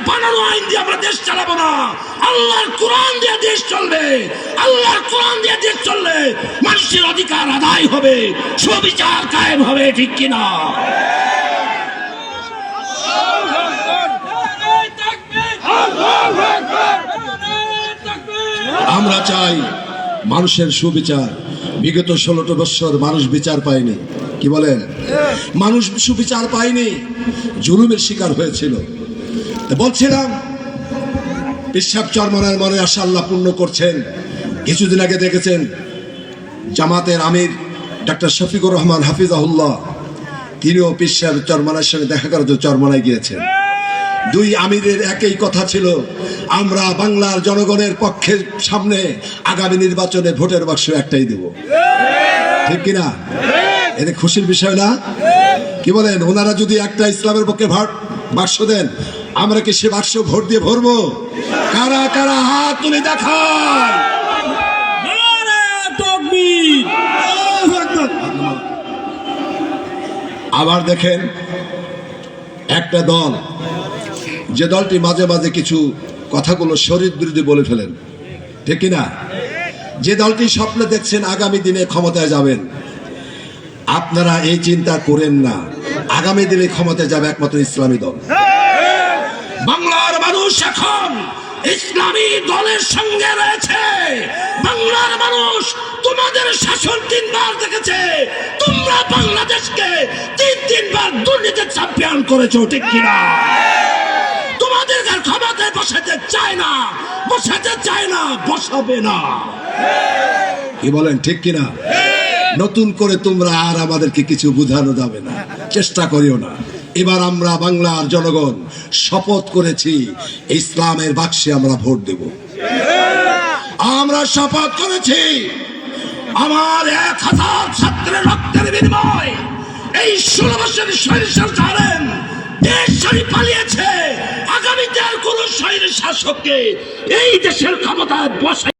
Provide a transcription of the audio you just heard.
বানানো আইন দিয়ে আমরা দেশ চালাবো না, আল্লাহর কোরআন দিয়ে দেশ চলবে। আল্লাহর কোরআন দিয়ে দেশ চললে মানুষের অধিকার আদায় হবে, সুবিচার কায়েম হবে, ঠিক কিনা? আমরা চাই মানুষের সুবিচার। বিগত 16টা বছর মানুষ বিচার পায়নি, কি বলেন? মানুষ সুবিচার পায়নি, জুলুমের শিকার হয়েছিল। বলছিলাম পেশাব চরমনার মনে আশা আল্লাহ পূর্ণ করছেন। কিছুদিন আগে দেখেছেন জামাতের আমির ডাক্তার শফিকুর রহমান হাফিজাহুল্লাহ, তিনিও পেশাব চরমনার সঙ্গে দেখা করার জন্য চরমনায় গিয়েছেন। দুই আমিরের একই কথা ছিল, আমরা বাংলার জনগণের পক্ষে সামনে আগামী নির্বাচনে ভোটের বাক্স একটাই দেব, ঠিক কিনা? এতে খুশির বিষয় না? কি বলেন? ওনারা যদি একটা ইসলামের পক্ষে বাক্স দেন, আমরা কি সে বাক্স ভোট দিয়ে ভরবো? কারা কারা হাত তুলে দেখান। আবার দেখেন একটা দল, যে দলটি মাঝে মাঝে কিছু কথাগুলো শরীর বিরোধী বলে ফেলেন, ঠিক কিনা? যে দলটি স্বপ্নে দেখছেন আগামী দিনে ক্ষমতায় যাবেন, আপনারা এই চিন্তা করেন না, আগামী দিনে ক্ষমতায় যাবে একমাত্র ইসলামী দল। বাংলার মানুষ এখন ইসলামী দলের সঙ্গে রয়েছে। বাংলার মানুষ তোমাদের শাসন 3 বার দেখেছে, তোমরা বাংলাদেশকে 3বার দুর্নীতির চ্যাম্পিয়ন করেছো, ঠিক কিনা? তোমাদের ক্ষমতায় বসাতে চায় না, বসাতে চায় না, বসাবে না, কি বলেন, ঠিক কিনা? নতুন করে তোমরা আর আমাদেরকে কিছু বোঝানো যাবে না, চেষ্টা করিও না। এবার আমরা বাংলার জনগণ শপথ করেছি, ইসলামের বাক্সে আমরা ভোট দেব। আমরা শপথ করেছি, আমার 1000 ছাত্রের রক্তের বিনিময় এই 16 বছরের স্বৈরাচার জানেন দেশ ছেড়ে পালিয়েছে। আগামীতে আর কোন স্বৈর শাসককে এই দেশের ক্ষমতায় বসাই